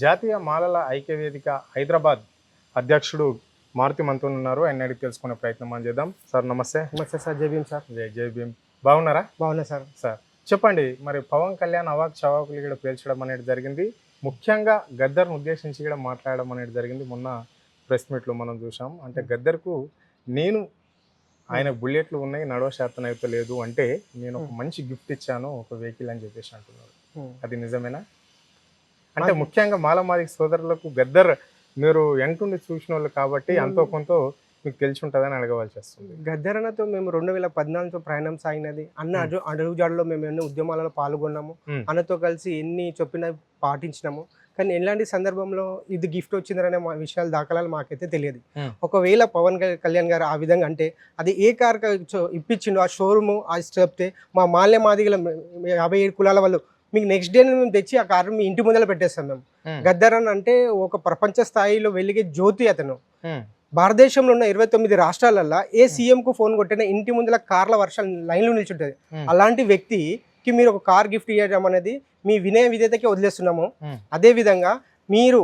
జాతీయ మాలల ఐక్యవేదిక హైదరాబాద్ అధ్యక్షుడు మారుతి మంతోన్ ఉన్నారు. ఆయన అడిగి తెలుసుకునే ప్రయత్నం మనం చేద్దాం. సార్ నమస్తే. నమస్తే సార్. జై భీమ్ సార్. జై భీమ్. బాగున్నారా? బాగున్నా సార్. సార్ చెప్పండి, మరి పవన్ కళ్యాణ్ అవాక్ చవాకులు కూడా పేల్చడం అనేది జరిగింది. ముఖ్యంగా గద్దర్ను ఉద్దేశించి కూడా మాట్లాడడం అనేది జరిగింది. మొన్న ప్రెస్ మీట్లో మనం చూసాం. అంటే గద్దర్కు నేను ఆయన బుల్లెట్లు ఉన్నాయి, నడవ శాతం అయితే లేదు అంటే నేను ఒక మంచి గిఫ్ట్ ఇచ్చాను, ఒక వెహికల్ అని చెప్పేసి అంటున్నారు. అది నిజమేనా? అంటే ముఖ్యంగా మాలమాదిక సోదరులకు గద్దర్ మీరు ఎంటుండి చూసిన వాళ్ళు కాబట్టి అంతో కొంత మీకు తెలిసి ఉంటుందని అడగవలసి వస్తుంది. గద్దర్ అన్నతో మేము 2014తో ప్రయాణం సాగినది. అడుగుజాడలో మేము ఎన్నో ఉద్యమాలలో పాల్గొన్నాము. అన్నతో కలిసి ఎన్ని చెప్పినా పాటించినాము. కానీ ఎలాంటి సందర్భంలో ఇది గిఫ్ట్ వచ్చిందనే విషయాలు దాఖలాలు మాకైతే తెలియదు. ఒకవేళ పవన్ కళ్యాణ్ గారు ఆ విధంగా అంటే అది ఏ కార్ ఇప్పించిండో ఆ షోరూము అది చెప్తే మా మాదిగల 57 కులాల వాళ్ళు మీకు నెక్స్ట్ డే మేము తెచ్చి ఆ కారు మీ ఇంటి ముందర పెట్టేస్తాం. మేము గద్దర్ అని అంటే ఒక ప్రపంచ స్థాయిలో వెలిగే జ్యోతి అతను. భారతదేశంలో ఉన్న 29 రాష్ట్రాలల్లో ఏ సీఎంకు ఫోన్ కొట్టినా ఇంటి ముందర కార్ల వర్షాలు లైన్లో నిల్చుంటుంది. అలాంటి వ్యక్తికి మీరు ఒక కార్ గిఫ్ట్ ఇవ్వడం అనేది మీ వినయ విధేయతకి వదిలేస్తున్నాము. అదేవిధంగా మీరు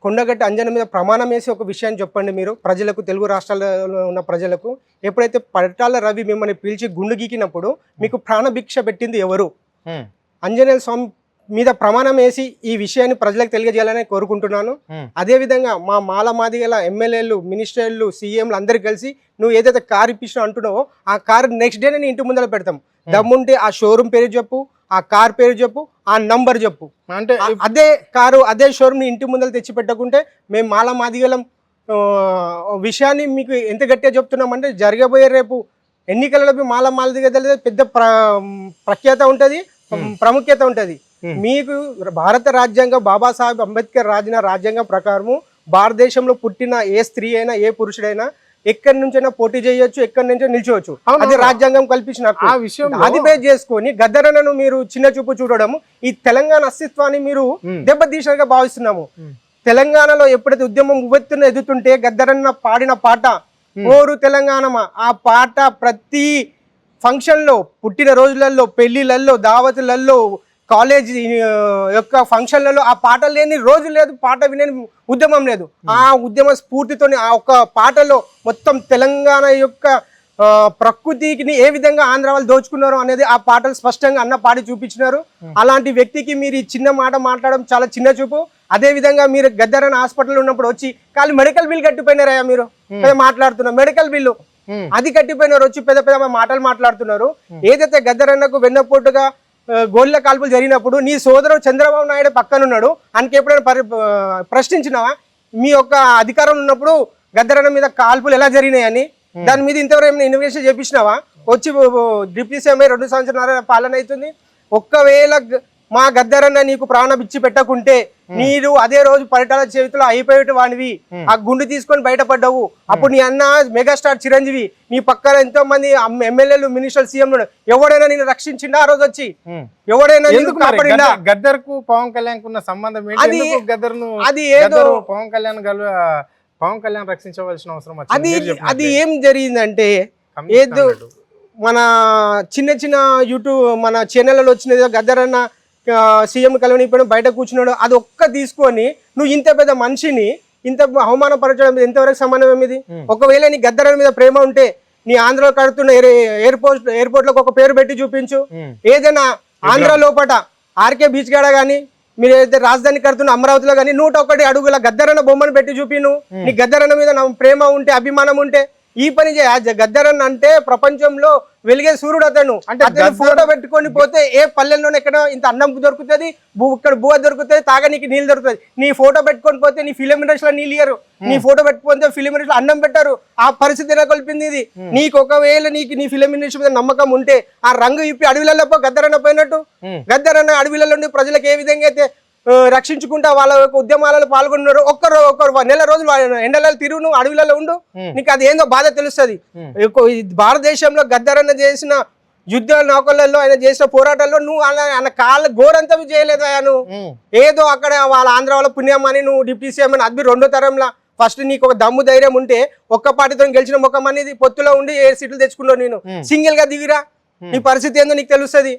కొండగట్టు అంజన మీద ప్రమాణం వేసి ఒక విషయాన్ని చెప్పండి. మీరు ప్రజలకు, తెలుగు రాష్ట్రాలలో ఉన్న ప్రజలకు, ఎప్పుడైతే పట్టాల రవి మిమ్మల్ని పిలిచి గుండు గీకినప్పుడు మీకు ప్రాణభిక్ష పెట్టింది ఎవరు? ఆంజనేయ స్వామి మీద ప్రమాణం వేసి ఈ విషయాన్ని ప్రజలకు తెలియజేయాలని కోరుకుంటున్నాను. అదేవిధంగా మా మాదిగల ఎమ్మెల్యేలు, మినిస్టర్లు, సీఎంలు అందరు కలిసి నువ్వు ఏదైతే కారు ఇప్పించినా అంటున్నావో ఆ కారు నెక్స్ట్ డే నేను ఇంటి ముందర పెడతాం. దమ్ముంటే ఆ షోరూమ్ పేరు చెప్పు, ఆ కార్ పేరు చెప్పు, ఆ నంబర్ చెప్పు. అంటే అదే కారు అదే షోరూమ్ ఇంటి ముందర తెచ్చి పెట్టకుంటే మేము మాదిగలం విషయాన్ని మీకు ఎంత గట్టిగా చెప్తున్నామంటే జరగబోయే రేపు ఎన్నికలలో మాదిగల పెద్ద ప్రఖ్యాత ఉంటుంది, ప్రాముఖ్యత ఉంటుంది. మీకు భారత రాజ్యాంగం, బాబాసాహెబ్ అంబేద్కర్ రాసిన రాజ్యాంగం ప్రకారము భారతదేశంలో పుట్టిన ఏ స్త్రీ అయినా ఏ పురుషుడైనా ఎక్కడి నుంచైనా పోటీ చేయొచ్చు, ఎక్కడి నుంచో నిల్చోవచ్చు. అది రాజ్యాంగం కల్పించిన అది బేస్ చేసుకొని గద్దరన్నను మీరు చిన్న చూపు చూడడం ఈ తెలంగాణ అస్తిత్వాన్ని మీరు దెబ్బతీసినట్టుగా భావిస్తున్నాము. తెలంగాణలో ఎప్పుడైతే ఉద్యమం ఉవ్వెత్తున ఎదుగుతుంటే గద్దరన్న పాడిన పాట ఓరు తెలంగాణమా, ఆ పాట ప్రతి ఫంక్షన్లో, పుట్టిన రోజులలో, పెళ్లిళ్ళల్లో, దావతులలో, కాలేజ్ యొక్క ఫంక్షన్లలో ఆ పాట లేని రోజు లేదు, పాట వినే ఉద్యమం లేదు. ఆ ఉద్యమ స్ఫూర్తితోని ఆ ఒక్క పాటలో మొత్తం తెలంగాణ యొక్క ప్రకృతిని ఏ విధంగా ఆంధ్ర వాళ్ళు దోచుకున్నారు అనేది ఆ పాటలు స్పష్టంగా అన్న పాడి చూపించినారు. అలాంటి వ్యక్తికి మీరు ఈ చిన్న మాట మాట్లాడడం చాలా చిన్న చూపు. అదే విధంగా మీరు గద్దరన్న హాస్పిటల్ ఉన్నప్పుడు వచ్చి ఖాళీ మెడికల్ బిల్ కట్టిపోయినారయ్యా, మీరు మాట్లాడుతున్నారు మెడికల్ బిల్లు అది కట్టిపోయినారు, వచ్చి పెద్ద పెద్ద మాటలు మాట్లాడుతున్నారు. ఏదైతే గద్దరన్నకు వెన్నపోటుగా గోళ్ళ కాల్పులు జరిగినప్పుడు నీ సోదరుడు చంద్రబాబు నాయుడు పక్కనున్నాడు, ఆయనకి ఎప్పుడైనా ప్రశ్నించినావా? మీ యొక్క అధికారం ఉన్నప్పుడు గద్దరన్న మీద కాల్పులు ఎలా జరిగినాయని దాని మీద ఇంతవరకు ఏమైనా ఇన్వెస్టిగేషన్ చేపించినావా? వచ్చి డిప్యూటీ సీఎం 2 సంవత్సరాల పాలన అవుతుంది. ఒక్కవేళ మా గద్దరన్న నీకు ప్రాణం ఇచ్చి పెట్టకుంటే నీరు అదే రోజు పరిటాల చేతిలో అయిపోయేటి వానివి, ఆ గుండు తీసుకొని బయటపడ్డావు. అప్పుడు నీ అన్న మెగాస్టార్ చిరంజీవి, నీ పక్కన ఎంతో మంది ఎమ్మెల్యేలు, మినిస్టర్లు, సీఎంలు, ఎవడైనా నేను రక్షించిండా ఆ రోజు వచ్చి? ఎవడైనా గద్దర్ కు పవన్ కళ్యాణ్ కున్న సంబంధం అది ఏదో పవన్ కళ్యాణ్ రక్షించవలసిన అవసరం అది ఏం జరిగిందంటే ఏదో మన చిన్న యూట్యూబ్ మన ఛానల్లో వచ్చినది గద్దరన్న సీఎం కలవనిపోయిన బయట కూర్చున్నాడు. అది ఒక్క తీసుకొని నువ్వు ఇంత పెద్ద మనిషిని ఇంత అవమానపరచడం ఎంతవరకు సమానం ఇది? ఒకవేళ నీ గద్దరన్న మీద ప్రేమ ఉంటే నీ ఆంధ్రలో కడుతున్న ఎయిర్పోర్ట్ లో ఒక పేరు పెట్టి చూపించు. ఏదైనా ఆంధ్ర లోపల ఆర్కే బీచ్ కాడ గానీ, మీరు ఏదైతే రాజధాని కడుతున్న అమరావతిలో కానీ 101 అడుగుల గద్దరన్న బొమ్మను పెట్టి చూపిను. నీ గద్దరన్న మీద ప్రేమ ఉంటే, అభిమానం ఉంటే ఈ పని చేయ. గద్దరన్న అంటే ప్రపంచంలో వెలిగే సూర్యుడు అతను. అంటే ఫోటో పెట్టుకొని పోతే ఏ పల్లెల్లోనే ఎక్కడ ఇంత అన్నం దొరుకుతుంది, ఇక్కడ బువ్వ దొరుకుతుంది, తాగనీకి నీళ్ళు దొరుకుతుంది. నీ ఫోటో పెట్టుకొని పోతే నీ ఫిలిం ఇండస్ట్రీలో నీళ్ళు ఇయ్యరు, నీ ఫోటో పెట్టుకుంటే ఫిలిం ఇండస్ట్రీలో అన్నం పెట్టారు. ఆ పరిస్థితి నెలకొల్పింది ఇది. నీకు ఒకవేళ నీ ఫిలిం ఇండస్ట్రీ మీద నమ్మకం ఉంటే ఆ రంగు ఇప్పి అడవిలలో గద్దరన్న పోయినట్టు. గద్దరన్న అడవిలలో ఉండి ప్రజలకు ఏ విధంగా అయితే రక్షించుకుంటా వాళ్ళ యొక్క ఉద్యమాలలో పాల్గొన్నారు. ఒక్క నెల రోజులు ఎండలలో తిరుగు, నువ్వు అడవిలలో ఉండు, నీకు అది ఏందో బాధ తెలుస్తుంది. భారతదేశంలో గద్దరన్న చేసిన యుద్ధ నౌకలలో, ఆయన చేసిన పోరాటాల్లో నువ్వు ఆయన కాళ్ళ ఘోరంతా చేయలేదు. నువ్వు ఏదో అక్కడ వాళ్ళ ఆంధ్ర వాళ్ళ పుణ్యమని నువ్వు డిప్యూటీ సీఎం అని అది 2వ తరంలో ఫస్ట్ నీకు ఒక దమ్ము ధైర్యం ఉంటే ఒక్క పార్టీతో గెలిచిన ముఖం అనేది పొత్తులో ఉండి 7 సీట్లు తెచ్చుకున్నావు. నేను సింగిల్ గా దిగిరా, నీ పరిస్థితి ఏందో నీకు తెలుస్తుంది.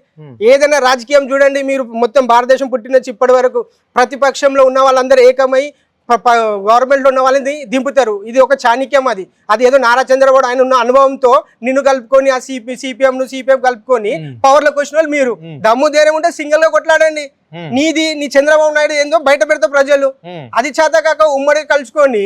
ఏదైనా రాజకీయం చూడండి, మీరు మొత్తం భారతదేశం పుట్టిన ఇప్పటి వరకు ప్రతిపక్షంలో ఉన్న వాళ్ళందరూ ఏకమై గవర్నమెంట్ లో ఉన్న వాళ్ళని దింపుతారు. ఇది ఒక చాణక్యం. అది ఏదో నారా చంద్రబాబు ఆయన ఉన్న అనుభవంతో నిన్ను కలుపుకొని ఆ సిపిఎం కలుపుకొని పవర్ లోకి వచ్చిన వాళ్ళు మీరు. దమ్ము ధైర్యం ఉంటే సింగిల్ గా కొట్లాడండి. నీ చంద్రబాబు నాయుడు ఏందో బయట పెడతా ప్రజలు. అది చేత కాక ఉమ్మడి కలుసుకొని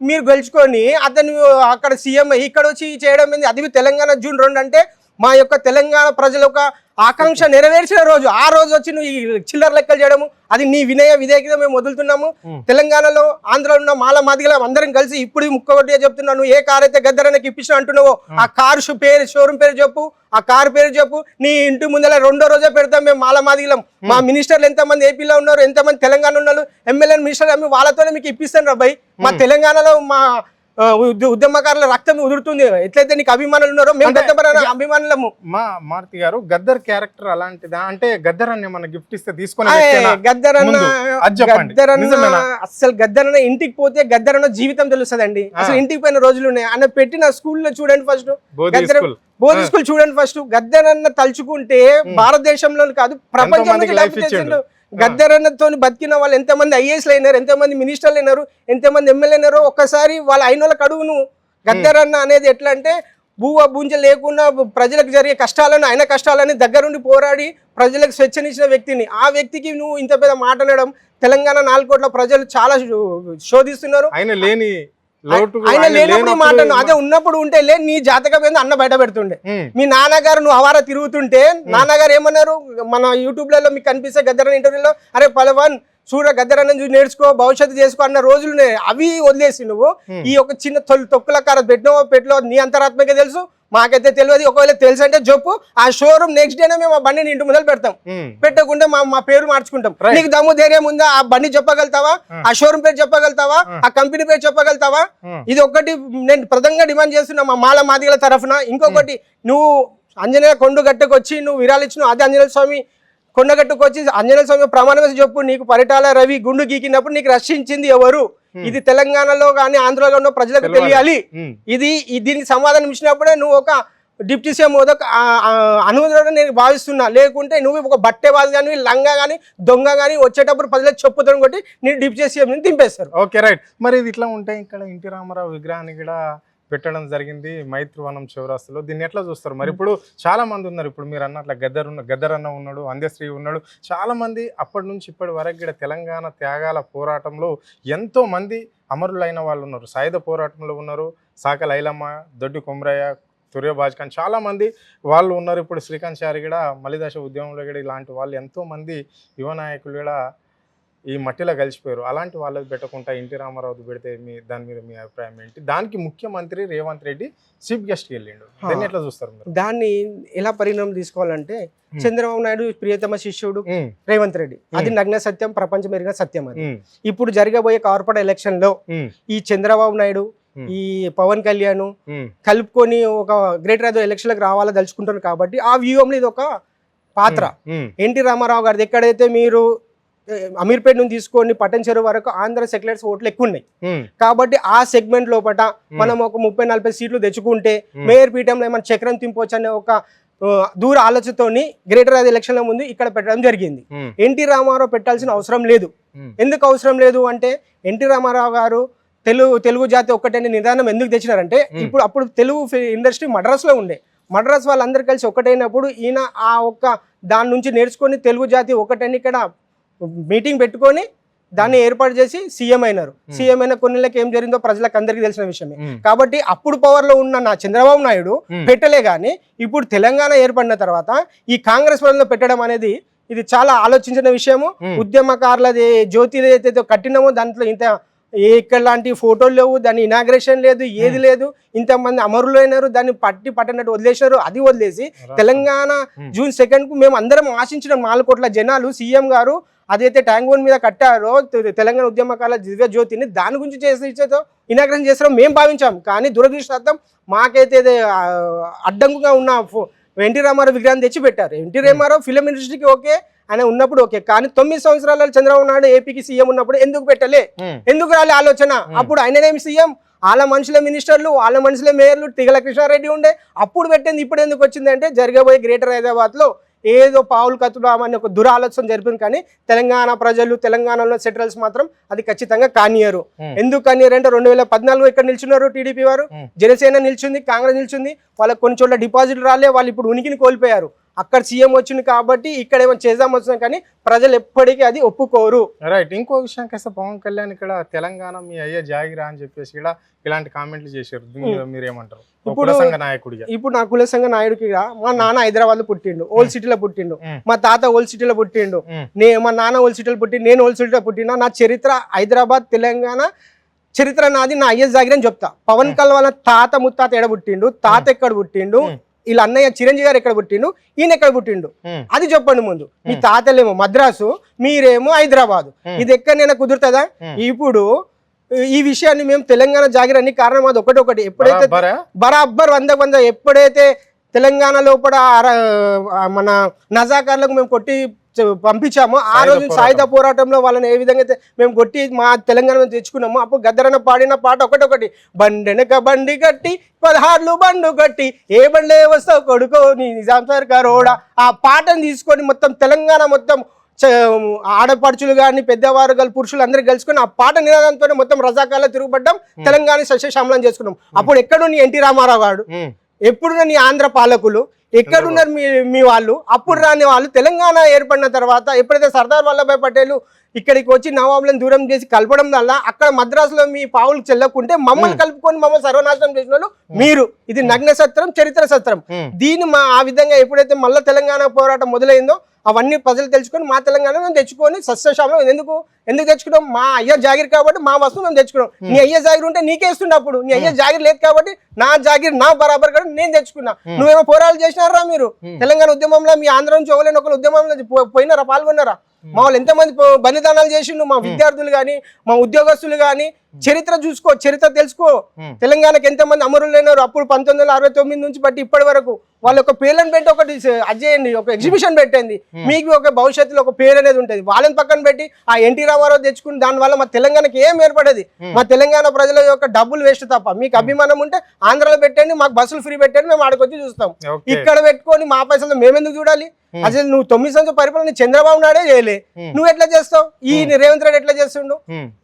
మీరు గెలుచుకొని అతను అక్కడ సీఎం ఇక్కడ వచ్చి చేయడం ఏంది? అది తెలంగాణ June 2 అంటే మా యొక్క తెలంగాణ ప్రజల యొక్క ఆకాంక్ష నెరవేర్చిన రోజు. ఆ రోజు వచ్చి నువ్వు ఈ చిల్లర లెక్కలు చేయడము, అది నీ విధేయత మేము వదులుతున్నాము. తెలంగాణలో ఆంధ్రలో ఉన్న మాల మాదిగల అందరం కలిసి ఇప్పుడు ముక్కగొట్టిగా చెప్తున్నాను. ఏ కార్ అయితే గద్దరన్నకి ఇప్పించిన అంటున్నావో ఆ కారు షోరూమ్ పేరు చెప్పు, ఆ కారు పేరు చెప్పు. నీ ఇంటి ముందర 2వ రోజే పెడతాం మేము మాల మాదిగలం. మా మినిస్టర్లు ఎంతమంది ఏపీలో ఉన్నారు, ఎంతమంది తెలంగాణ ఉన్నారు, ఎమ్మెల్యే మినిస్టర్లు వాళ్ళతోనే మీకు ఇప్పిస్తాను రాబాయ్. మా తెలంగాణలో మా ఉద్యమకారుల రక్తం ఉదురుతుంది. ఎట్లయితే నీకు అభిమానులు ఉన్నారో మేము అభిమానులము. మా మారుతి గారు గద్దర్ క్యారెక్టర్ అలాంటిదా? అంటే గద్దర్ అన్న మన గిఫ్ట్ ఇస్తే తీసుకొని అసలు గద్దరన్న ఇంటికి పోతే గద్దరన్న జీవితం తెలుస్తుందండి. అసలు ఇంటికి పోయిన రోజులు ఉన్నాయి. ఆయన పెట్టిన స్కూల్లో చూడండి ఫస్ట్, బోధి స్కూల్ చూడండి ఫస్ట్. గద్దరన్న తలుచుకుంటే భారతదేశంలో కాదు ప్రపంచంలో గద్దరన్నతో బతికిన వాళ్ళు ఎంతమంది ఐఏఎస్లు అయినారు, ఎంతమంది మినిస్టర్లు అయినారు, ఎంతమంది ఎమ్మెల్యే అయినారో ఒక్కసారి వాళ్ళ అయిన వాళ్ళకి అడుగును. గద్దరన్న అనేది ఎట్లా అంటే బూంజ లేకుండా ప్రజలకు జరిగే కష్టాలను ఆయన కష్టాలని దగ్గరుండి పోరాడి ప్రజలకు స్వేచ్ఛనిచ్చిన వ్యక్తిని. ఆ వ్యక్తికి నువ్వు ఇంత పెద్ద మాట అనడం. తెలంగాణ 4 కోట్ల ప్రజలు చాలా శోధిస్తున్నారు. ఆయన లేనప్పుడు మాటను అదే ఉన్నప్పుడు ఉంటే నీ జాతకం ఏందో అన్న బయట పెడుతుండే. మీ నాన్నగారు నువ్వు అవారా తిరుగుతుంటే నాన్నగారు ఏమన్నారు మన యూట్యూబ్లలో మీకు కనిపిస్తే గద్దరన్న ఇంటర్వ్యూలో, అరే పలవాన్ చూడ గద్దరన్న చూసి నేర్చుకో, భవిష్యత్తు చేసుకో అన్న రోజులు అవి వదిలేసి నువ్వు ఈ ఒక చిన్న తొక్కుల కార పెట్టినో నీ అంతరాత్మకే తెలుసు, మాకైతే తెలియదు. ఒకవేళ తెలుసు అంటే చెప్పు. ఆ షోరూమ్ నెక్స్ట్ డేనే మేము ఆ బండిని ఇంటి ముందర పెడతాం. పెట్టకుండా మా పేరు మార్చుకుంటాం. నీకు దమ్ము ధైర్యం ఉందా? ఆ బండి చెప్పగలుగుతావా? ఆ షోరూమ్ పేరు చెప్పగలుగుతావా? ఆ కంపెనీ పేరు చెప్పగలుగుతావా? ఇది ఒకటి నేను ప్రధానంగా డిమాండ్ చేస్తున్నా మా మాల మాదిగల తరఫున. ఇంకొకటి, నువ్వు ఆంజనేయ కొండగట్టుకు వచ్చి నువ్వు విరాళించిన అదే ఆంజనేయ స్వామి కొండగట్టుకు వచ్చి ఆంజనేయ స్వామి ప్రమాణం వేసి చెప్పు, నీకు పరిటాల రవి గుండు గీకినప్పుడు నీకు రక్షించింది ఎవరు? ఇది తెలంగాణలో కానీ ఆంధ్రలో ఉన్న ప్రజలకు తెలియాలి. దీనికి సమాధానం ఇచ్చినప్పుడే నువ్వు ఒక డిప్యూటీ సీఎం అనుమతి నేను భావిస్తున్నా. లేకుంటే నువ్వు ఒక బట్టేవాది కానీ లంగా కానీ దొంగ కానీ వచ్చేటప్పుడు ప్రజలకు చెప్పుతాను కొట్టి నేను డిప్యూటీ సీఎం దింపేస్తారు. Okay right. మరి ఇది ఇట్లా ఉంటే ఇక్కడ ఎన్టీ రామారావు విగ్రహాన్ని కూడా పెట్టడం జరిగింది మైత్రివనం చౌరాస్తులో. దీన్ని ఎట్లా చూస్తారు? మరి ఇప్పుడు చాలా మంది ఉన్నారు, ఇప్పుడు మీరు అన్నట్ల గద్దర్ అన్న ఉన్నాడు, అందశ్రీ ఉన్నాడు, చాలా మంది అప్పటి నుంచి ఇప్పటి వరకు కూడా తెలంగాణ త్యాగాల పోరాటంలో ఎంతో మంది అమరులైన వాళ్ళు ఉన్నారు. సాయుధ పోరాటంలో ఉన్నారు, సాకల ఐలమ్మ, దొడ్డి కొమరయ్య, తుర్య బాజ్ఖాన్, చాలా మంది వాళ్ళు ఉన్నారు. ఇప్పుడు శ్రీకాంత్ చారి కూడా మలిదశ ఉద్యమంలో కూడా ఇలాంటి వాళ్ళు ఎంతో మంది యువ నాయకులు కూడా ఈ మట్టిలో కలిసిపోయారు. అలాంటి వాళ్ళకి పెట్టకుండా ఎన్టీ రామారావు పెడితే దాని మీద మీ అభిప్రాయం ఏంటి? దానికి ముఖ్యమంత్రి రేవంత్ రెడ్డి చీఫ్ గెస్ట్ వెళ్ళిండు, దాన్ని ఎట్లా చూస్తారు మీరు? దాన్ని ఎలా పరిణామం తీసుకోవాలంటే చంద్రబాబు నాయుడు ప్రియతమ శిష్యుడు రేవంత్ రెడ్డి, అది నగ్న సత్యం, ప్రపంచం ఎరిగిన సత్యం. అది ఇప్పుడు జరగబోయే కార్పొరేట్ ఎలక్షన్ లో ఈ చంద్రబాబు నాయుడు ఈ పవన్ కళ్యాణ్ కలుపుకొని ఒక గ్రేటర్ ఏదో ఎలక్షన్లకు రావాలని తలుచుకుంటారు. కాబట్టి ఆ వ్యూహంలో ఇది ఒక పాత్ర. ఎన్టీ రామారావు గారిది ఎక్కడైతే మీరు అమీర్పేట నుంచి తీసుకొని పట్టణ చెరువు వరకు ఆంధ్ర సెక్యులర్స్ ఓట్లు ఎక్కువ ఉన్నాయి. కాబట్టి ఆ సెగ్మెంట్ లోపల మనం ఒక 30-40 సీట్లు తెచ్చుకుంటే మేయర్ పీఠంలో ఏమైనా చక్రం తింపొచ్చు అనే ఒక దూర ఆలోచనతోని గ్రేటర్ అది ఎలక్షన్ల ముందు ఇక్కడ పెట్టడం జరిగింది. ఎన్టీ రామారావు పెట్టాల్సిన అవసరం లేదు. ఎందుకు అవసరం లేదు అంటే ఎన్టీ రామారావు గారు తెలుగు జాతి ఒక్కటనే నిదానం ఎందుకు తెచ్చినారంటే అప్పుడు తెలుగు ఇండస్ట్రీ మద్రాసులో ఉండే. మద్రాసు వాళ్ళందరూ కలిసి ఒకటైనప్పుడు ఈయన ఆ ఒక్క దాని నుంచి నేర్చుకొని తెలుగు జాతి ఒకటని ఇక్కడ మీటింగ్ పెట్టుకొని దాన్ని ఏర్పాటు చేసి సీఎం అయినారు. సీఎం అయిన కొన్నిళ్ళకి ఏం జరిగిందో ప్రజలకు అందరికీ తెలిసిన విషయమే. కాబట్టి అప్పుడు పవర్ లో ఉన్న చంద్రబాబు నాయుడు పెట్టలే గానీ ఇప్పుడు తెలంగాణ ఏర్పడిన తర్వాత ఈ కాంగ్రెస్ వాళ్ళలో పెట్టడం అనేది ఇది చాలా ఆలోచించిన విషయము. ఉద్యమకారులది జ్యోతి ఏదైతే కట్టినామో దాంట్లో ఇంత ఇక్కడ లాంటి ఫోటోలు లేవు, దాని ఇనాగ్రేషన్ లేదు, ఏది లేదు. ఇంతమంది అమరులు అయినారు, దాన్ని పట్టినట్టు వదిలేశారు. అది వదిలేసి తెలంగాణ June 2 మేము అందరం ఆశించిన 4 కోట్ల జనాలు సీఎం గారు అదైతే ట్యాంక్ బండ్ మీద కట్టారో తెలంగాణ ఉద్యమకాల దివ్య జ్యోతిని దాని గురించి చేసేతో ఇనాగ్రేషన్ చేస్తారో మేము భావించాం. కానీ దురదృష్టం మాకైతే అడ్డంకుగా ఉన్న ఎన్టీ రామారావు విగ్రహాన్ని తెచ్చి పెట్టారు. ఎన్టీ రామారావు ఫిలిం ఇండస్ట్రీకి ఓకే ఆయన ఉన్నప్పుడు ఓకే, కానీ 9 సంవత్సరాలలో చంద్రబాబు నాయుడు ఏపీకి సీఎం ఉన్నప్పుడు ఎందుకు పెట్టలే? ఎందుకు రాలే ఆలోచన? అప్పుడు ఆయననేమి సీఎం, వాళ్ళ మనుషులే మినిస్టర్లు, వాళ్ళ మనుషులే మేయర్లు, తిగల కృష్ణారెడ్డి ఉండే. అప్పుడు పెట్టింది ఇప్పుడు ఎందుకు వచ్చింది అంటే జరగబోయే గ్రేటర్ హైదరాబాద్లో ఏదో పావులు కత్తుడామని ఒక దురాలోచన జరిపింది. కానీ తెలంగాణ ప్రజలు, తెలంగాణలో సెటిల్స్ మాత్రం అది ఖచ్చితంగా కానియరు. ఎందుకు కానియరు అంటే 2014 ఇక్కడ నిల్చున్నారు టీడీపీ వారు, జనసేన నిల్చుంది, కాంగ్రెస్ నిల్చుంది. వాళ్ళకి కొన్ని చోట్ల డిపాజిట్లు రాలే, వాళ్ళు ఇప్పుడు ఉనికిని కోల్పోయారు. అక్కడ సీఎం వచ్చింది కాబట్టి ఇక్కడ ఏమో చేద్దాం వచ్చినాం, కానీ ప్రజలు ఎప్పటికీ అది ఒప్పుకోరు. రైట్. ఇంకో విషయం కాస్త పవన్ కళ్యాణ్ ఇక్కడ తెలంగాణ మీ అయ్యే జాగిరా అని చెప్పేసి కూడా ఇలాంటి కామెంట్లు చేశారు. మీరేమంటారు ఇప్పుడు నాయకుడిగా? ఇప్పుడు నా కుల సంఘ నాయుడికి మా నాన్న హైదరాబాద్ లో పుట్టిండు, ఓల్డ్ సిటీలో పుట్టిండు. మా తాత ఓల్డ్ సిటీలో పుట్టిండు, మా నాన్న ఓల్డ్ సిటీలో పుట్టిండు, నేను ఓల్డ్ సిటీలో పుట్టినా. నా చరిత్ర హైదరాబాద్ తెలంగాణ చరిత్ర నాది, నా అయ్యే జాగిరి అని చెప్తా. పవన్ కళ్యాణ్ వాళ్ళ తాత ముత్తాత ఎక్కడ పుట్టిండు, తాత ఎక్కడ పుట్టిండు, వీళ్ళ అన్నయ్య చిరంజీవి గారు ఎక్కడ పుట్టిండు, ఈయన ఎక్కడ పుట్టిండు అది చెప్పండి ముందు. మీ తాతలేమో మద్రాసు, మీరేమో హైదరాబాద్, ఇది ఎక్కడైనా కుదురుతుందా? ఇప్పుడు ఈ విషయాన్ని మేము తెలంగాణ జాగిరని కారణం అది ఒకటి. ఎప్పుడైతే బరాబర్ 100 ఎప్పుడైతే తెలంగాణ లోపల మన నజాకారులకు మేము కొట్టి పంపించామో ఆ రోజు సాయుధ పోరాటంలో వాళ్ళని ఏ విధంగా అయితే మేము కొట్టి మా తెలంగాణ తెచ్చుకున్నామో అప్పుడు గద్దరన్న పాడిన పాట ఒకటి, బండెనక బండి కట్టి 16 బండు కట్టి ఏ బండ్లే వస్తావు కొడుకో నీ నిజాం సర్కారోడా. ఆ పాటను తీసుకొని మొత్తం తెలంగాణ మొత్తం ఆడపడుచులు కానీ పెద్దవారు కానీ పురుషులు అందరూ కలుసుకొని ఆ పాట నినాదంతోనే మొత్తం రజాకాల్లో తిరుగుబడ్డం, తెలంగాణ సస్యశ్యామలం చేసుకున్నాం. అప్పుడు ఎక్కడున్న ఎన్టీ రామారావు గారు, ఎప్పుడున్న నీ ఆంధ్ర పాలకులు, ఎక్కడున్నారు మీ వాళ్ళు? అప్పుడు రాని వాళ్ళు తెలంగాణ ఏర్పడిన తర్వాత ఎప్పుడైతే సర్దార్ వల్లభాయ్ పటేల్ ఇక్కడికి వచ్చి నవాబులను దూరం చేసి కలపడం వల్ల అక్కడ మద్రాసులో మీ పావులు చెల్లకుంటే మమ్మల్ని కలుపుకొని మమ్మల్ని సర్వనాశనం చేసిన వాళ్ళు మీరు. ఇది నగ్న సత్రం, చరిత్ర సత్రం. దీన్ని ఆ విధంగా ఎప్పుడైతే మళ్ళీ తెలంగాణ పోరాటం మొదలైందో అవన్నీ ప్రజలు తెలుసుకొని మా తెలంగాణ మేము తెచ్చుకొని సస్యశ్యామలం ఎందుకు తెచ్చుకున్నాం? మా అయ్య జాగిరి కాబట్టి మా వస్తువు మేము తెచ్చుకున్నాం. నీ అయ్య జాగిరి ఉంటే నీకే ఇస్తున్నప్పుడు, నీ అయ్య జాగిరి లేదు కాబట్టి నా జాగిరి నా బరాబర్ కాబట్టి నేను తెచ్చుకున్నా. నువ్వేమో పోరాటాలు చేసినారా మీరు? తెలంగాణ ఉద్యమంలో మీ ఆంధ్ర నుంచి ఎవరైనా ఒకరు ఉద్యమంలో పోయినారా, పాల్గొన్నారా? మా వాళ్ళు ఎంతమంది బలిదానాలు చేసిండు, మా విద్యార్థులు కానీ మా ఉద్యోగస్తులు కానీ. చరిత్ర చూసుకో, చరిత్ర తెలుసుకో. తెలంగాణకి ఎంతమంది అమరులు లేనారు అప్పుడు 1969 నుంచి బట్టి ఇప్పటి వరకు. వాళ్ళ ఒక పేర్లను పెట్టి ఒకటి అజేయండి, ఒక ఎగ్జిబిషన్ పెట్టండి. మీకు ఒక భవిష్యత్తులో ఒక పేరు అనేది ఉంటుంది. వాళ్ళని పక్కన పెట్టి ఆ ఎన్టీ రామారావు తెచ్చుకుని దానివల్ల మా తెలంగాణకి ఏం ఏర్పడేది? మా తెలంగాణ ప్రజల యొక్క డబ్బులు వేస్ట్ తప్ప. మీకు అభిమానం ఉంటే ఆంధ్రాలో పెట్టండి, మాకు బస్సులు ఫ్రీ పెట్టండి, మేము ఆడికొచ్చి చూస్తాం. ఇక్కడ పెట్టుకొని మా పైసలు మేమెందుకు చూడాలి? అసలు నువ్వు 9 సంవత్సరాల పరిపాలన చంద్రబాబు నాయుడే చేయలే, నువ్వు ఎట్లా చేస్తావు? ఈ రేవంత్ రెడ్డి ఎట్లా చేస్తుండు?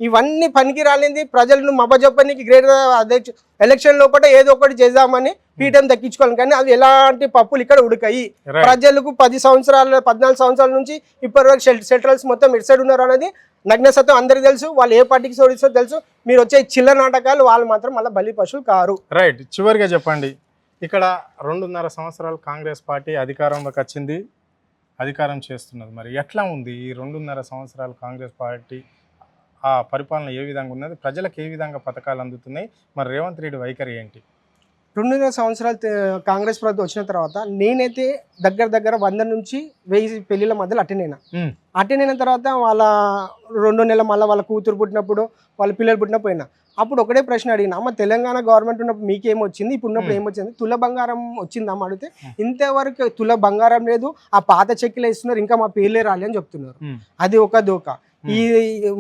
ఇవన్నీ పనికి రాలింది. ప్రజలను మబ్బజొప్పనికి గ్రేటర్ ఎలక్షన్ లోపల ఏదో ఒకటి చేద్దామని పీఠం దక్కించుకోవాలి, కానీ అవి ఎలాంటి పప్పులు ఇక్కడ ఉడకాయి. ప్రజలకు 14 సంవత్సరాల నుంచి ఇప్పటి వరకు సెంట్రల్స్ మొత్తం ఎటు సైడ్ ఉన్నారు అనేది నగ్న సత్యం అందరికి తెలుసు. వాళ్ళు ఏ పార్టీకి సోడిస్తో తెలుసు. మీరు వచ్చే చిల్లర నాటకాలు వాళ్ళు మాత్రం మళ్ళీ బలి పశువులు కారు. రైట్. చివరిగా చెప్పండి, ఇక్కడ 2.5 సంవత్సరాలు కాంగ్రెస్ పార్టీ అధికారంలోకి వచ్చింది, అధికారం చేస్తున్నది. మరి ఎట్లా ఉంది ఈ 2.5 సంవత్సరాలు కాంగ్రెస్ పార్టీ ఆ పరిపాలన ఏ విధంగా ఉన్నది? ప్రజలకు ఏ విధంగా పథకాలు అందుతున్నాయి? మరి రేవంత్ రెడ్డి వైఖరి ఏంటి? 2.5 సంవత్సరాలు కాంగ్రెస్ ప్రభుత్వం వచ్చిన తర్వాత నేనైతే దగ్గర 100 నుంచి 1000 పెళ్లిళ్ళ మధ్యలో అటెండ్ అయిన తర్వాత వాళ్ళ 2 నెలల మళ్ళీ వాళ్ళ కూతురు పుట్టినప్పుడు వాళ్ళ పిల్లలు పుట్టినప్పుడు పోయినా. అప్పుడు ఒకటే ప్రశ్న అడిగినా, అమ్మ తెలంగాణ గవర్నమెంట్ ఉన్నప్పుడు మీకేమొచ్చింది, ఇప్పుడు ఉన్నప్పుడు ఏమొచ్చింది? తుల బంగారం వచ్చిందమ్మ అడిగితే ఇంతవరకు తుల బంగారం లేదు, ఆ పాత చెక్కులు ఇస్తున్నారు, ఇంకా మా పేర్లే రాలి అని చెప్తున్నారు. అది ఒక దోక. ఈ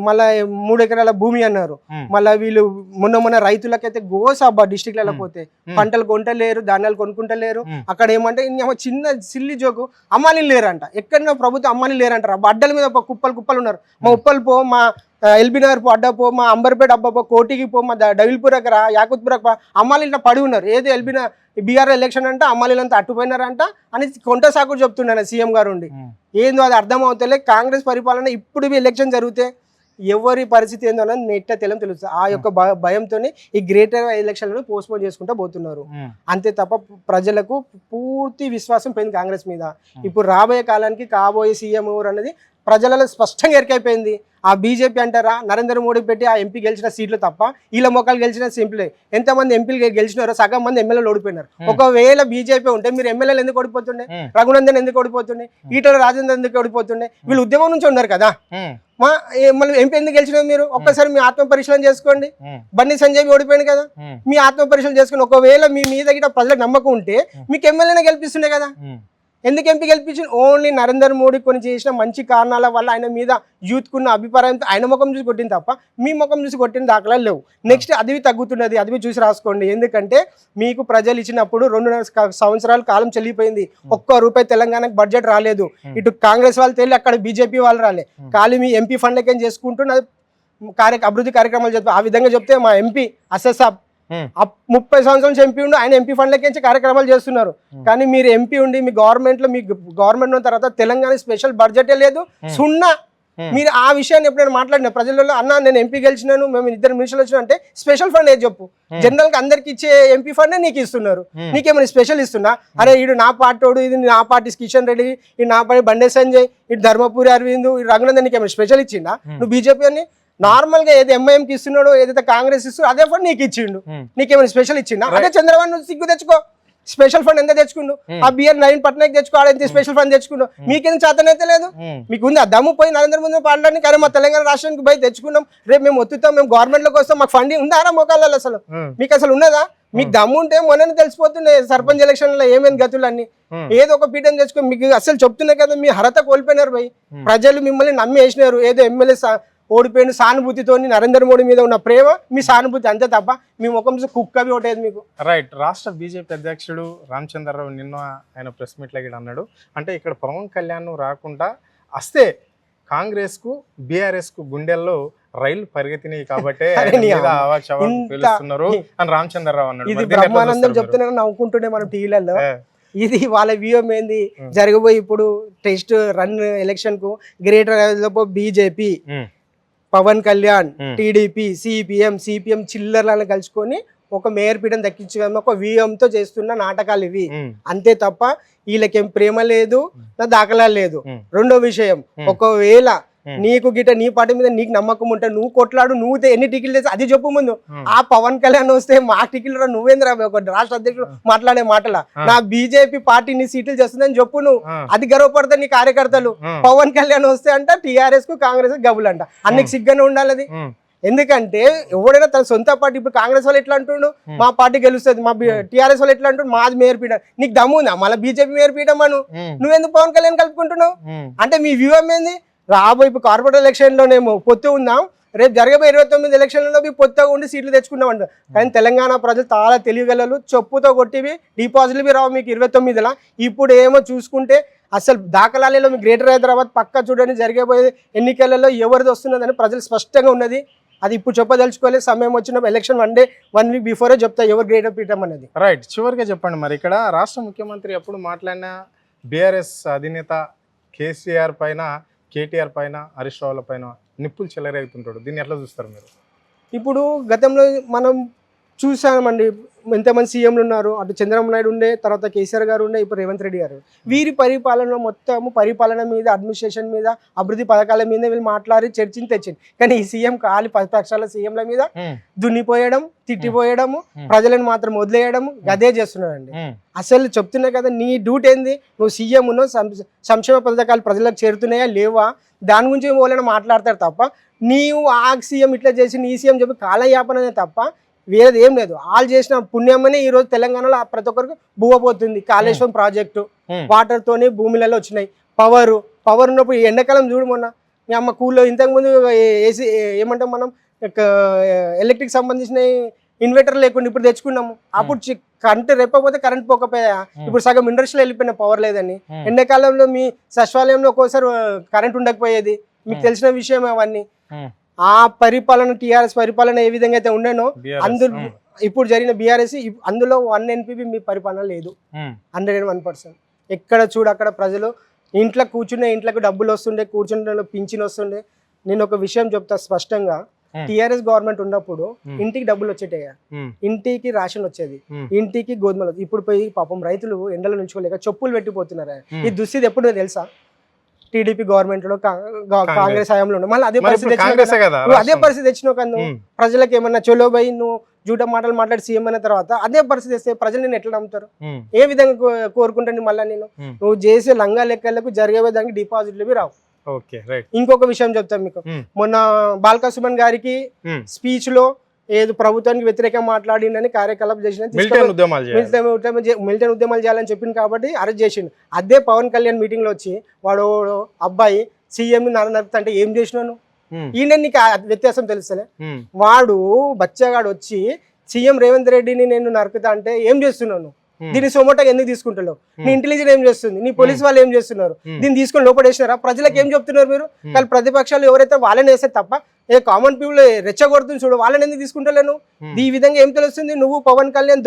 మళ్ళా 3 ఎకరాల భూమి అన్నారు. మళ్ళీ వీళ్ళు మొన్న రైతులకైతే గోసాబా డిస్టిక్లలో పోతే పంటలు కొంటలేరు, ధాన్యాలు కొనుక్కుంటలేరు. అక్కడ ఏమంటే చిన్న సిల్లి జోకు అమ్మాయిలు లేరంట. ఎక్కడైనా ప్రభుత్వం అమ్మాయిలు లేరంటారు. అడ్డల మీద కుప్పలు ఉన్నారు. మా ఉప్పల్ పో, మా ఎల్బీ నగర్ పో అడ్డా పో, మా అంబర్పేట అబ్బా పో, కోటికి పో, మా డవిల్పూర్ దగ్గర యాకుత్పుర అమ్మాయిలు ఇట్లా పడి ఉన్నారు. ఏదో ఎల్బీ బీఆర్ ఎలక్షన్ అంటే అమ్మాయిలంతా అట్టుపోయినారంట అని కొంట సాకుడు చెప్తున్నాను సీఎం గారు ఉండి. ఏందో అది అర్థం అవుతలే. కాంగ్రెస్ పరిపాలన ఇప్పుడు ఎలక్షన్ జరిగితే ఎవరి పరిస్థితి ఏందో అని నెట్ట తెలుస్తుంది. ఆ యొక్క భయంతోనే ఈ గ్రేటర్ ఎలక్షన్లను పోస్ట్పోన్ చేసుకుంటూ పోతున్నారు. అంతే తప్ప ప్రజలకు పూర్తి విశ్వాసం పోయింది కాంగ్రెస్ మీద. ఇప్పుడు రాబోయే కాలానికి కాబోయే సీఎం ఎవరు అన్నది ప్రజలలో స్పష్టంగా ఎరికైపోయింది. ఆ బీజేపీ అంటారా, నరేంద్ర మోడీ పెట్టి ఆ ఎంపీ గెలిచిన సీట్లు తప్ప వీళ్ళ మొక్కలు గెలిచిన సింపులే. ఎంతమంది ఎంపీలు గెలిచినారో సగం మంది ఎమ్మెల్యేలు ఓడిపోయినారు. ఒకవేళ బీజేపీ ఉంటే మీరు ఎమ్మెల్యేలు ఎందుకు ఓడిపోతుండే? రఘునందన్ ఎందుకు ఓడిపోతుండే? ఈటల రాజేందర్ ఎందుకు ఓడిపోతుండే? వీళ్ళు ఉద్యమం నుంచి ఉన్నారు కదా. మళ్ళీ ఎంపీ ఎందుకు గెలిచినారు మీరు? ఒక్కసారి మీ ఆత్మ పరిశీలన చేసుకోండి. బండి సంజయ్ ఓడిపోయింది కదా, మీ ఆత్మ పరిశీలన చేసుకుని ఒకవేళ మీ మీద గిట్ట ప్రజలకు నమ్మకం ఉంటే మీకు ఎమ్మెల్యేనే గెలిపిస్తుండే కదా. ఎందుకు ఎంపీ గెలిపించింది? ఓన్లీ నరేంద్ర మోడీ కొన్ని చేసిన మంచి కారణాల వల్ల ఆయన మీద యూత్కున్న అభిప్రాయంతో ఆయన ముఖం చూసి కొట్టింది తప్ప మీ ముఖం చూసి కొట్టిన దాఖలాలు లేవు. నెక్స్ట్ అదివి తగ్గుతున్నది, అదివి చూసి రాసుకోండి. ఎందుకంటే మీకు ప్రజలు ఇచ్చినప్పుడు 2 సంవత్సరాల కాలం చెల్లిపోయింది, ₹1 తెలంగాణకు బడ్జెట్ రాలేదు. ఇటు కాంగ్రెస్ వాళ్ళు తెలియదు, అక్కడ బీజేపీ వాళ్ళు రాలే. ఖాళీ మీ ఎంపీ ఫండ్లకేం చేసుకుంటూ అభివృద్ధి కార్యక్రమాలు చెప్తారు. ఆ విధంగా చెప్తే మా ఎంపీ అసెసాబ్ 30 సంవత్సరాల నుంచి ఎంపీ ఉండి ఆయన ఎంపీ ఫండ్లకించి కార్యక్రమాలు చేస్తున్నారు. కానీ మీరు ఎంపీ ఉండి మీ గవర్నమెంట్ ఉన్న తర్వాత తెలంగాణ స్పెషల్ బడ్జెటే లేదు, సున్నా. మీరు ఆ విషయాన్ని ఎప్పుడైనా మాట్లాడిన ప్రజలలో, అన్న నేను ఎంపీ గెలిచినాను, మేము 2 మినిస్టర్లు వచ్చినా అంటే స్పెషల్ ఫండ్ ఏది చెప్పు? జనరల్ గా అందరికి ఇచ్చే ఎంపీ ఫండ్ నీకు ఇస్తున్నారు, నీకేమైనా స్పెషల్ ఇస్తున్నా? అరే ఇడు నా పార్టీ, ఇది నా పార్టీ కిషన్ రెడ్డి, ఇది నా పార్టీ బండే సంజయ్, ఇటు ధర్మపురి అరవింద్, ఇటు రఘునందన్, నీకేమైనా స్పెషల్ ఇచ్చిందా? నువ్వు బీజేపీ అని నార్మల్ గా ఏది ఎంఐఎంకి ఇస్తున్నాడో, ఏదైతే కాంగ్రెస్ ఇస్తుందో అదే ఫండ్ నీకు ఇచ్చిండు. నీకేమైనా స్పెషల్ ఇచ్చిందా? అదే చంద్రబాబు నువ్వు సిగ్గు తెచ్చుకో, స్పెషల్ ఫండ్ ఎంత తెచ్చుకుండు? ఆ బిఆర్ నవీన్ పట్నాయక్ తెచ్చుకోవాలి, స్పెషల్ ఫండ్ తెచ్చుకుండు. మీకేం చేతనైతే లేదు. మీకు ఉంది ఆ దమ్ము పోయి నరేంద్ర మోదీ పాడడానికి, అరే మా తెలంగాణ రాష్ట్రానికి పోయి తెచ్చుకున్నాం, రేపు మేము ఒత్తుతాం, మేము గవర్నమెంట్ లోకి వస్తాం, మాకు ఫండింగ్ ఉందా మోకాళ్ళలో? అసలు మీకు అసలు ఉన్నదా? మీకు దమ్ము ఉంటే మొన్న తెలిసిపోతుండే సర్పంచ్ ఎలక్షన్ లో ఏమేమి గతులు అన్ని. ఏదో ఒక పీఠం తెచ్చుకో. మీకు అసలు చెప్తున్నా కదా, మీ అర్హత కోల్పోయినారు పోయి. ప్రజలు మిమ్మల్ని నమ్మి వేసినారు. ఏదో ఎమ్మెల్యే ఓడిపోయిన సానుభూతితో నరేంద్ర మోడీ మీద ఉన్న ప్రేమ మీ సానుభూతి అంతే తప్ప మీ ముఖం కుక్కవి ఒకటేది మీకు. రైట్. రాష్ట్ర బీజేపీ అధ్యక్షుడు రామచంద్రరావు నిన్న ఆయన ప్రెస్ మీట్లో అన్నాడు, అంటే ఇక్కడ పవన్ కళ్యాణ్ రాకుండా వస్తే కాంగ్రెస్ కు బీఆర్ఎస్ కు గుండెల్లో రైలు పరిగెత్తినాయి కాబట్టి అని రామచంద్రరావు అన్నాడు. ఇది బ్రహ్మానందం చెప్తున్నారు, నవ్వుకుంటుండే మనం టీవీలలో. ఇది వాళ్ళ వ్యూహం ఏంది? జరగబోయి ఇప్పుడు టెస్ట్ రన్ ఎలక్షన్ కు greater BJP, Pawan Kalyan, TDP, CPM చిల్లర్లను కలుసుకొని ఒక మేయర్ పీఠం దక్కించుకొని ఒక వ్యూహంతో చేస్తున్న నాటకాలు ఇవి, అంతే తప్ప వీళ్ళకేం ప్రేమ లేదు, నా దాఖలాలు లేదు. రెండో విషయం, ఒకవేళ నీకు గిట్ట నీ పార్టీ మీద నీకు నమ్మకం ఉంటే నువ్వు కొట్లాడు, నువ్వు ఎన్ని టికెట్లు తెచ్చు అది చెప్పు ముందు. ఆ పవన్ కళ్యాణ్ వస్తే మా టికెట్లు నువ్వేంద్ర ఒక రాష్ట్ర అధ్యక్షుడు మాట్లాడే మాటల నా బీజేపీ పార్టీ నీ సీట్లు చేస్తుందని చెప్పు నువ్వు, అది గర్వపడతారు నీ కార్యకర్తలు. పవన్ కళ్యాణ్ వస్తే అంట టీఆర్ఎస్ కు కాంగ్రెస్ కు గబులు అంట, అన్నికి సిగ్గానే ఉండాలి అది. ఎందుకంటే ఎవడైనా తన సొంత పార్టీ, ఇప్పుడు కాంగ్రెస్ వాళ్ళు ఎట్లా అంటుండు మా పార్టీ గెలుస్తుంది, మా టీఆర్ఎస్ వాళ్ళు ఎట్లా అంటుండు మాది మేయర్ పీఠం, నీకు దమ్ము ఉందా మళ్ళీ బీజేపీ మేయర్ పీఠం అను? నువ్వెందుకు పవన్ కళ్యాణ్ కలుపుకుంటున్నావు? అంటే మీ వ్యూహం ఏంది? రాబోయే ఇప్పుడు కార్పొరేట్ ఎలక్షన్ లోనేమో పొత్తు ఉందాం, రేపు జరగబోయే 29 ఎలక్షన్లలో పొత్తుగా ఉండి సీట్లు తెచ్చుకున్నాం అంట. కానీ తెలంగాణ ప్రజలు చాలా తెలియగలరు, చెప్పుతో కొట్టివి డిపాజిట్లు రావు మీకు 29లా. ఇప్పుడు ఏమో చూసుకుంటే అసలు దాఖలాలలో మీ గ్రేటర్ హైదరాబాద్ పక్క చూడండి, జరగబోయే ఎన్నికలలో ఎవరిది వస్తున్నదని ప్రజలు స్పష్టంగా ఉన్నది. అది ఇప్పుడు చెప్పదలుచుకోలేదు, సమయం వచ్చిన ఎలక్షన్ 1 వీక్ బిఫోరే చెప్తా ఎవరు గ్రేటర్ పీఠం అనేది. రైట్. చివరిగా చెప్పండి, మరి ఇక్కడ రాష్ట్ర ముఖ్యమంత్రి ఎప్పుడు మాట్లాడినా బీఆర్ఎస్ అధినేత కేసీఆర్ పైన, కేటీఆర్ పైన, హరీష్ రావుల పైన నిప్పులు చెలరేగుతుంటాడు. దీన్ని ఎట్లా చూస్తారు మీరు? ఇప్పుడు గతంలో మనం చూసామండి, ఎంతమంది సీఎంలు ఉన్నారు. అటు చంద్రబాబు నాయుడు ఉండే, తర్వాత కేసీఆర్ గారు ఉండే, ఇప్పుడు రేవంత్ రెడ్డి గారు. వీరి పరిపాలన మొత్తము పరిపాలన మీద, అడ్మినిస్ట్రేషన్ మీద, అభివృద్ధి పథకాల మీద వీళ్ళు మాట్లాడి చర్చించి తెచ్చింది. కానీ ఈ సీఎం ఖాళీ 10 పక్షాల సీఎంల మీద దున్నిపోయడం, తిట్టిపోయడము, ప్రజలను మాత్రం వదిలేయడం గదే చేస్తున్నారండి. అసలు చెప్తున్నా కదా, నీ డ్యూటీ ఏంది? నువ్వు సీఎం ఉన్నావు, సంక్షేమ పథకాలు ప్రజలకు చేరుతున్నాయా లేవా దాని గురించి వాళ్ళని మాట్లాడతారు తప్ప, నీవు ఆ సీఎం ఇట్లా చేసి నీ సీఎం చెప్పి కాలయాపననే తప్ప వేరేది ఏం లేదు. వాళ్ళు చేసిన పుణ్యమని ఈ రోజు తెలంగాణలో ప్రతి ఒక్కరికి బువ్వపోతుంది. కాళేశ్వరం ప్రాజెక్టు వాటర్ తోని భూమిలలో వచ్చినాయి. పవర్ ఉన్నప్పుడు ఎండాకాలం చూడు, మొన్న మీ అమ్మ కూల్లో ఇంతకుముందు ఏసీ ఏమంటాం మనం, ఎలక్ట్రిక్ సంబంధించిన ఇన్వర్టర్ లేకుండా ఇప్పుడు తెచ్చుకున్నాము. అప్పుడు కరెంట్ రెప్పకపోతే కరెంట్ పోకపోయా, ఇప్పుడు సగం ఇండస్ట్రీలో వెళ్ళిపోయిన పవర్ లేదని. ఎండాకాలంలో మీ సచివాలయంలో ఒక్కోసారి కరెంట్ ఉండకపోయేది, మీకు తెలిసిన విషయం అవన్నీ. ఆ పరిపాలన, టీఆర్ఎస్ పరిపాలన ఏ విధంగా అయితే ఉండేనో అందులో ఇప్పుడు జరిగిన బీఆర్ఎస్ అందులో 1 NPP మీ పరిపాలన లేదు. 101%. ఎక్కడ చూడు అక్కడ ప్రజలు ఇంట్లో కూర్చునే, ఇంట్లోకి డబ్బులు వస్తుండే, కూర్చుంటే పింఛన్ వస్తుండే. నేను ఒక విషయం చెప్తా స్పష్టంగా, టీఆర్ఎస్ గవర్నమెంట్ ఉన్నప్పుడు ఇంటికి డబ్బులు వచ్చేటయ్యా, ఇంటికి రేషన్ వచ్చేది, ఇంటికి గోధుమలు. ఇప్పుడు పోయి పాపం రైతులు ఎండలో నుంచుకోలేక చెప్పులు పెట్టిపోతున్నారు. ఈ దుస్థితి ఎప్పుడు తెలుసా? టీడీపీ గవర్నమెంట్ లో, కాంగ్రెస్ హయాంలో ఉండే. మళ్ళీ అదే పరిస్థితి తెచ్చినావు కదా నువ్వు. ప్రజలకు ఏమన్నా చలో పోయి నువ్వు జూట మాటలు మాట్లాడి సీఎం అయిన తర్వాత అదే పరిస్థితి వస్తే ప్రజలు నేను ఎట్లా నమ్ముతారు? ఏ విధంగా కోరుకుంటాను మళ్ళీ నేను? నువ్వు చేసే లంగా లెక్కలకు జరిగే దానికి డిపాజిట్లు రావు. ఇంకొక విషయం చెప్తాను మీకు. మొన్న బాల్కా సుమన్ గారికి స్పీచ్ లో ఏదో ప్రభుత్వానికి వ్యతిరేకంగా మాట్లాడిండని కార్యకలాపం చేసిన మిలిటరీ ఉద్యమాలు చేయాలి. మిలిటరీ ఉద్యమాలు చేయాలని చెప్పింది కాబట్టి అరెస్ట్ చేసిండు. అదే పవన్ కళ్యాణ్ మీటింగ్ లో వచ్చి వాడు అబ్బాయి సీఎం నరుకుతా అంటే ఏం చేసినాను ఈయన నీకు ఆ వ్యత్యాసం తెలుస్తలే. వాడు బచ్చగాడు వచ్చి సీఎం రేవంత్ రెడ్డిని నేను నరుకుతా అంటే ఏం చేస్తున్నాను, దీన్ని సోమోటగా ఎందుకు తీసుకుంటున్నావు, నీ ఇంటెలిజెన్స్ ఏం చేస్తుంది, నీ పోలీస్ వాళ్ళు ఏం చేస్తున్నారు, దీన్ని తీసుకొని లోపడేసినారా, ప్రజలకు ఏం చెప్తున్నారు మీరు? కానీ ప్రతిపక్షాలు ఎవరైతే వాళ్ళని వేస్తారు తప్ప ఏ కామన్ పీపుల్ రెచ్చగొడుతుంది చూడు వాళ్ళని ఎందుకు తీసుకుంటలేను? ఈ విధంగా ఏం తెలుస్తుంది? నువ్వు పవన్ కళ్యాణ్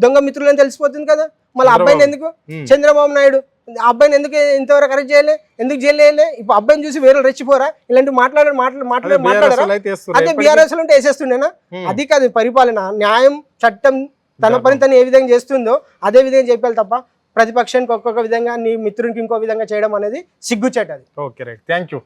దొంగ మిత్రులని తెలిసిపోతుంది కదా. మళ్ళీ అబ్బాయిని ఎందుకు చంద్రబాబు నాయుడు ఆ అబ్బాయిని ఎందుకు ఇంతవరకు అరెస్ట్ చేయలే, ఎందుకు జైలు వేయలే? ఇప్పుడు అబ్బాయిని చూసి వేరే రెచ్చిపోరా? ఇలాంటి మాట్లాడారా? అదే బీఆర్ఎస్ ఉంటే వేసేస్తుండేనా? అది కాదు పరిపాలన. న్యాయం చట్టం తన పని తను ఏ విధంగా చేస్తుందో అదే విధంగా చెప్పాలి తప్ప ప్రతిపక్షానికి ఒక్కొక్క విధంగా నీ మిత్రునికి ఇంకో విధంగా చేయడం అనేది సిగ్గుచేట. అది ఓకే రైట్, థ్యాంక్ యూ.